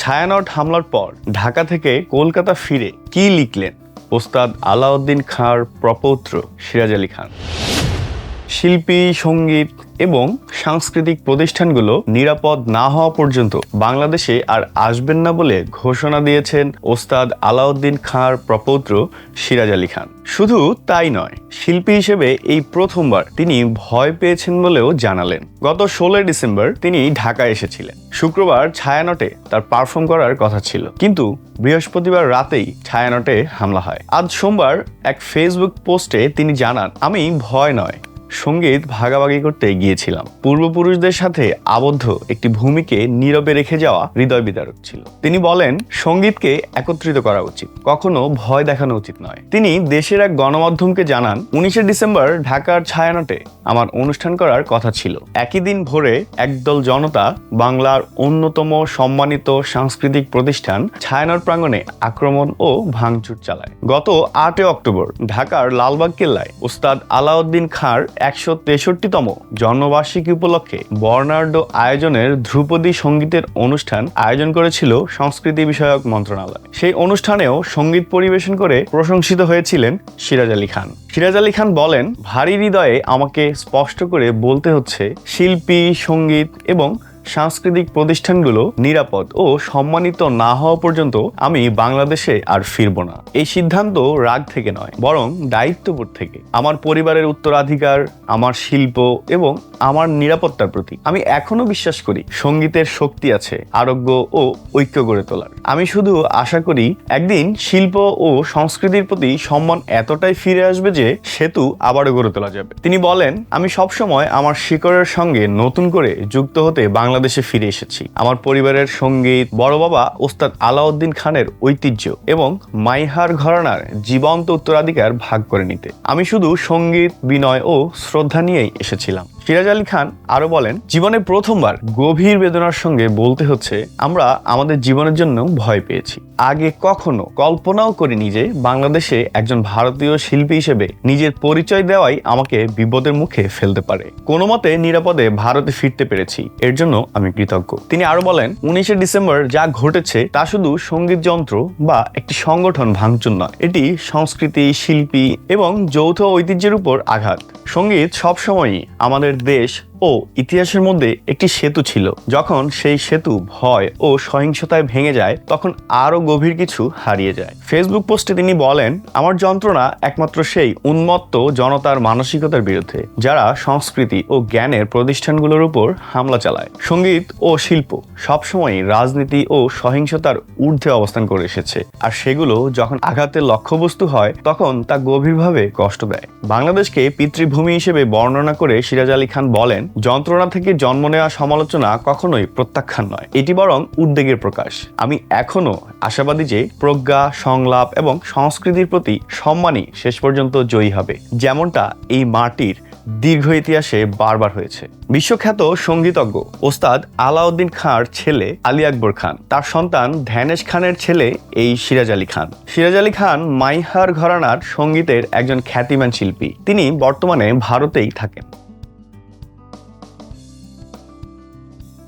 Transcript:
ছায়ানট হামলার পর ঢাকা থেকে কলকাতা ফিরে কি লিখলেন ওস্তাদ আলাউদ্দিন খাঁর প্রপৌত্র সিরাজ আলী খান। শিল্পী, সঙ্গীত এবং সাংস্কৃতিক প্রতিষ্ঠানগুলো নিরাপদ না হওয়া পর্যন্ত বাংলাদেশে আর আসবেন না বলে ঘোষণা দিয়েছেন ওস্তাদ আলাউদ্দিন খাঁর প্রপৌত্র সিরাজ আলী খান। শুধু তাই নয়, শিল্পী হিসেবে এই প্রথমবার তিনি ভয় পেয়েছেন বলেও জানালেন। গত 16 ডিসেম্বর তিনি ঢাকায় এসেছিলেন। শুক্রবার ছায়ানটে তার পারফর্ম করার কথা ছিল, কিন্তু বৃহস্পতিবার রাতেই ছায়ানটে হামলা হয়। আজ সোমবার এক ফেসবুক পোস্টে তিনি জানান, আমি ভয় নয়, সঙ্গীত ভাগাভাগি করতে গিয়েছিলাম। পূর্বপুরুষদের সাথে আবদ্ধ একটি ভূমিকে নীরবে রেখে যাওয়া হৃদয় বিদারক ছিল। তিনি বলেন, সঙ্গীতকে একত্রিত করা উচিত, কখনো ভয় দেখানো উচিত নয়। তিনি দেশের এক গণমাধ্যমকে জানান, 19 ডিসেম্বর ঢাকার ছায়ানটে আমার অনুষ্ঠান করার কথা ছিল। একই দিন ভোরে একদল জনতা বাংলার অন্যতম সম্মানিত সাংস্কৃতিক প্রতিষ্ঠান ছায়ানট প্রাঙ্গণে আক্রমণ ও ভাঙচুর চালায়। গত 8 অক্টোবর ঢাকার লালবাগ কেল্লায় ওস্তাদ আলাউদ্দিন খাঁর 163তম জন্মবার্ষিকী উপলক্ষে বর্ণাঢ্য আয়োজনের ধ্রুপদী সঙ্গীতের অনুষ্ঠান আয়োজন করেছিল সংস্কৃতি বিষয়ক মন্ত্রণালয়। সেই অনুষ্ঠানেও সঙ্গীত পরিবেশন করে প্রশংসিত হয়েছিলেন সিরাজ আলী খান। সিরাজ আলী খান বলেন, ভারী হৃদয়ে আমাকে স্পষ্ট করে বলতে হচ্ছে, শিল্পী, সঙ্গীত এবং সাংস্কৃতিক প্রতিষ্ঠানগুলো নিরাপদ ও সম্মানিত না হওয়া পর্যন্ত আমি বাংলাদেশে আর ফিরব না। এই সিদ্ধান্ত রাগ থেকে নয়, বরং দায়িত্ববোধ থেকে। আমার পরিবারের উত্তরাধিকার, আমার শিল্প এবং আমার নিরাপত্তার প্রতি। আমি এখনো বিশ্বাস করি সঙ্গীতের শক্তি আছে আরোগ্য ও ঐক্য গড়ে তোলার। আমি শুধু আশা করি একদিন শিল্প ও সংস্কৃতির প্রতি সম্মান এতটাই ফিরে আসবে যে সেতু আবারও গড়ে তোলা যাবে। তিনি বলেন, আমি সবসময় আমার শিকড়ের সঙ্গে নতুন করে যুক্ত হতে বাংলাদেশে ফিরে এসেছি। আমার পরিবারের সঙ্গীত, বড় বাবা ওস্তাদ আলাউদ্দিন খানের ঐতিহ্য এবং মাইহার ঘরানার জীবন্ত উত্তরাধিকার ভাগ করে নিতে। আমি শুধু সঙ্গীত, বিনয় ও শ্রদ্ধা নিয়েই এসেছিলাম। সিরাজ আলী খান আরো বলেন, জীবনে প্রথমবার গভীর বেদনার সঙ্গে বলতে হচ্ছে, আমরা আমাদের জীবনের জন্য ভয় পেয়েছি। আগে কখনো কল্পনাও করিনি যে বাংলাদেশে একজন ভারতীয় শিল্পী হিসেবে নিজের পরিচয় দেওয়াই আমাকে বিপদের মুখে ফেলতে পারে। কোনো মতে নিরাপদে ভারতে ফিরতে পেরেছি, এর জন্য আমি কৃতজ্ঞ। তিনি আরো বলেন, 19 ডিসেম্বর যা ঘটেছে তা শুধু সঙ্গীত যন্ত্র বা একটি সংগঠন ভাঙচুর নয়, এটি সংস্কৃতি, শিল্পী এবং যৌথ ঐতিহ্যের উপর আঘাত। সঙ্গীত সবসময়ই আমাদের দেশ ও ইতিহাসের মধ্যে একটি সেতু ছিল। যখন সেই সেতু ভয় ও সহিংসতায় ভেঙে যায়, তখন আরো গভীর কিছু হারিয়ে যায়। ফেসবুক পোস্টে তিনি বলেন, আমার যন্ত্রণা একমাত্র সেই উন্মত্ত জনতার মানসিকতার বিরুদ্ধে, যারা সংস্কৃতি ও জ্ঞানের প্রতিষ্ঠানগুলোর উপর হামলা চালায়। সঙ্গীত ও শিল্প সবসময় রাজনীতি ও সহিংসতার ঊর্ধ্বে অবস্থান করে এসেছে, আর সেগুলো যখন আঘাতের লক্ষ্যবস্তু হয় তখন তা গভীরভাবে কষ্ট দেয়। বাংলাদেশকে পিতৃভূমি হিসেবে বর্ণনা করে সিরাজ আলী খান বলেন, যন্ত্রণা থেকে জন্ম নেওয়া সমালোচনা কখনোই প্রত্যাখ্যান নয়, এটি বরং উদ্বেগের প্রকাশ। আমি এখনো আশাবাদী যে প্রজ্ঞা, সংলাপ এবং সংস্কৃতির প্রতি সম্মানই শেষ পর্যন্ত জয়ী হবে, যেমনটা এই মাটির দীর্ঘ ইতিহাসে বারবার হয়েছে। বিশ্বখ্যাত সঙ্গীতজ্ঞ ওস্তাদ আলাউদ্দিন খাঁর ছেলে আলী আকবর খান, তার সন্তান ধ্যানেশ খানের ছেলে এই সিরাজ আলী খান। সিরাজ আলী খান মাইহার ঘরানার সঙ্গীতের একজন খ্যাতিমান শিল্পী। তিনি বর্তমানে ভারতেই থাকেন।